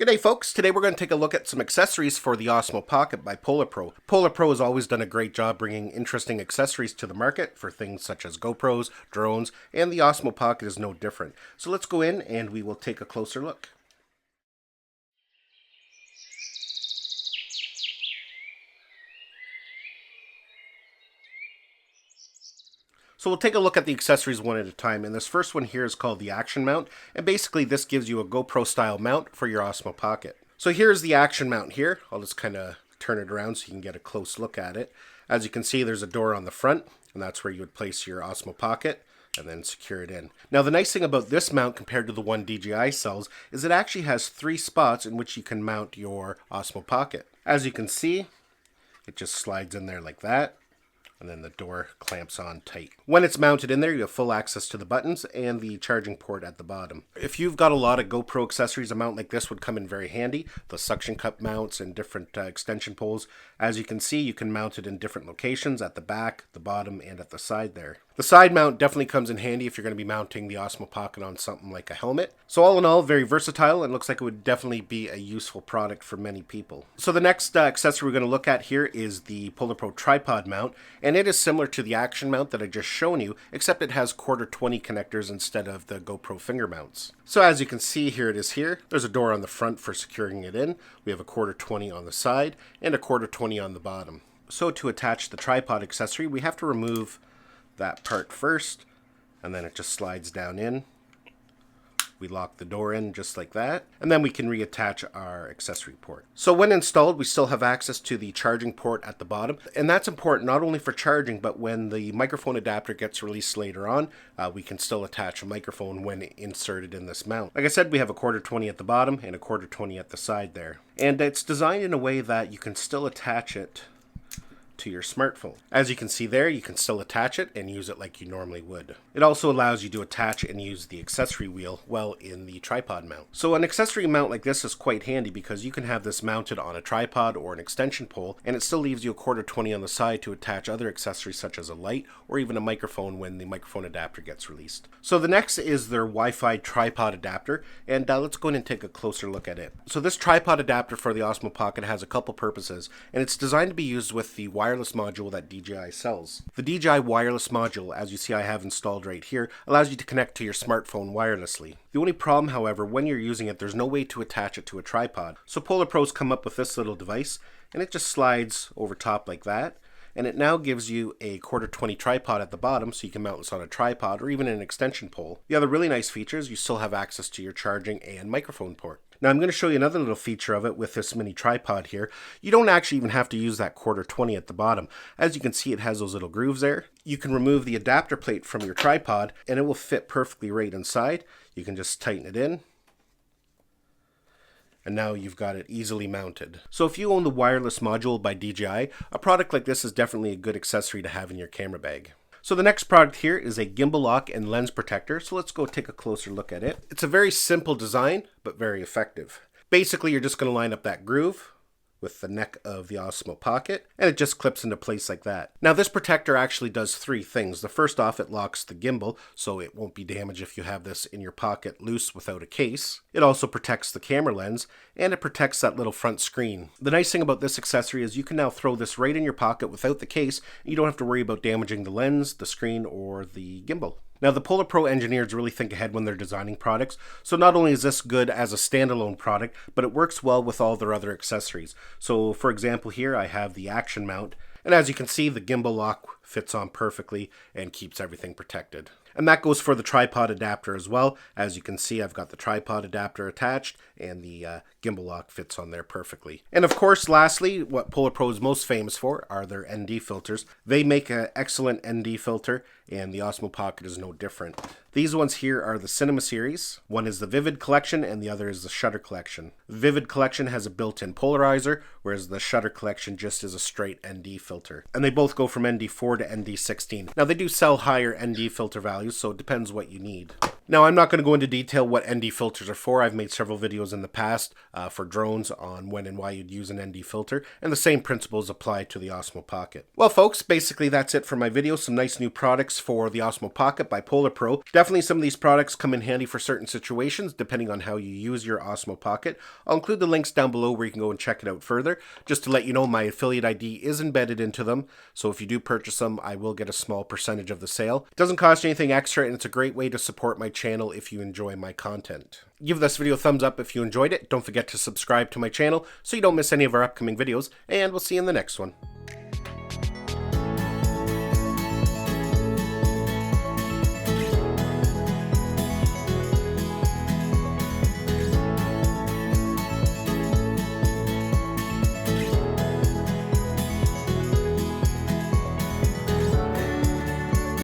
G'day folks, today we're going to take a look at some accessories for the Osmo Pocket by PolarPro. PolarPro has always done a great job bringing interesting accessories to the market for things such as GoPros, drones, and the Osmo Pocket is no different. So let's go in and we will take a closer look. So we'll take a look at the accessories one at a time, and this first one here is called the Action Mount, and basically this gives you a GoPro style mount for your Osmo Pocket. So here's the Action Mount here. I'll just kind of turn it around so you can get a close look at it. As you can see, there's a door on the front, and that's where you would place your Osmo Pocket and then secure it in. Now the nice thing about this mount compared to the one DJI sells is it actually has 3 spots in which you can mount your Osmo Pocket. As you can see, it just slides in there like that, and then the door clamps on tight. When it's mounted in there, you have full access to the buttons and the charging port at the bottom. If you've got a lot of GoPro accessories, a mount like this would come in very handy. The suction cup mounts and different extension poles. As you can see, you can mount it in different locations at the back, the bottom, and at the side there. The side mount definitely comes in handy if you're going to be mounting the Osmo Pocket on something like a helmet. So all in all, very versatile and looks like it would definitely be a useful product for many people. So the next accessory we're going to look at here is the PolarPro Tripod Mount, and it is similar to the Action Mount that I just shown you, except it has 1/4-20 connectors instead of the GoPro finger mounts. So as you can see, here it is here. There's a door on the front for securing it in. We have a 1/4-20 on the side and a 1/4-20 on the bottom. So to attach the tripod accessory, we have to remove that part first, and then it just slides down in. We lock the door in just like that, and then we can reattach our accessory port. So when installed, we still have access to the charging port at the bottom, and that's important not only for charging, but when the microphone adapter gets released later on, we can still attach a microphone when inserted in this mount. Like I said, we have a 1/4-20 at the bottom and a 1/4-20 at the side there. And it's designed in a way that you can still attach it to your smartphone. As you can see there, you can still attach it and use it like you normally would. It also allows you to attach and use the accessory wheel well in the tripod mount. So an accessory mount like this is quite handy because you can have this mounted on a tripod or an extension pole, and it still leaves you a 1/4-20 on the side to attach other accessories such as a light or even a microphone when the microphone adapter gets released. So the next is their Wi-Fi Tripod Adapter, and let's go in and take a closer look at it. So this tripod adapter for the Osmo Pocket has a couple purposes, and it's designed to be used with the wireless module that DJI sells. The DJI wireless module, as you see I have installed right here, allows you to connect to your smartphone wirelessly. The only problem, however, when you're using it, there's no way to attach it to a tripod. So PolarPro's come up with this little device, and it just slides over top like that, and it now gives you a 1/4-20 tripod at the bottom, so you can mount this on a tripod or even an extension pole. The other really nice feature is you still have access to your charging and microphone port. Now I'm going to show you another little feature of it with this mini tripod here. You don't actually even have to use that 1/4-20 at the bottom. As you can see, it has those little grooves there. You can remove the adapter plate from your tripod and it will fit perfectly right inside. You can just tighten it in, and now you've got it easily mounted. So if you own the wireless module by DJI, a product like this is definitely a good accessory to have in your camera bag. So the next product here is a gimbal lock and lens protector, so let's go take a closer look at it. It's a very simple design, but very effective. Basically, you're just going to line up that groove with the neck of the Osmo Pocket, and it just clips into place like that. Now this protector actually does 3 things. The first off, it locks the gimbal, so it won't be damaged if you have this in your pocket loose without a case. It also protects the camera lens, and it protects that little front screen. The nice thing about this accessory is you can now throw this right in your pocket without the case, and you don't have to worry about damaging the lens, the screen, or the gimbal. Now the PolarPro engineers really think ahead when they're designing products, so not only is this good as a standalone product, but it works well with all their other accessories. So for example here I have the Action Mount, and as you can see the gimbal lock fits on perfectly and keeps everything protected. And that goes for the tripod adapter as well. As you can see, I've got the tripod adapter attached, and the gimbal lock fits on there perfectly. And of course, lastly, what PolarPro is most famous for are their ND filters. They make an excellent ND filter, and the Osmo Pocket is no different. These ones here are the Cinema series. One is the Vivid Collection, and the other is the Shutter Collection. The Vivid Collection has a built-in polarizer, whereas the Shutter Collection just is a straight ND filter. And they both go from ND4 to ND16. Now, they do sell higher ND filter values, so it depends what you need. Now, I'm not going to go into detail what ND filters are for. I've made several videos in the past for drones on when and why you'd use an ND filter, and the same principles apply to the Osmo Pocket. Well, folks, basically that's it for my video. Some nice new products for the Osmo Pocket by PolarPro. Definitely some of these products come in handy for certain situations, depending on how you use your Osmo Pocket. I'll include the links down below where you can go and check it out further. Just to let you know, my affiliate ID is embedded into them, so if you do purchase them, I will get a small percentage of the sale. It doesn't cost you anything extra, and it's a great way to support my channel if you enjoy my content. Give this video a thumbs up if you enjoyed it. Don't forget to subscribe to my channel so you don't miss any of our upcoming videos, and we'll see you in the next one.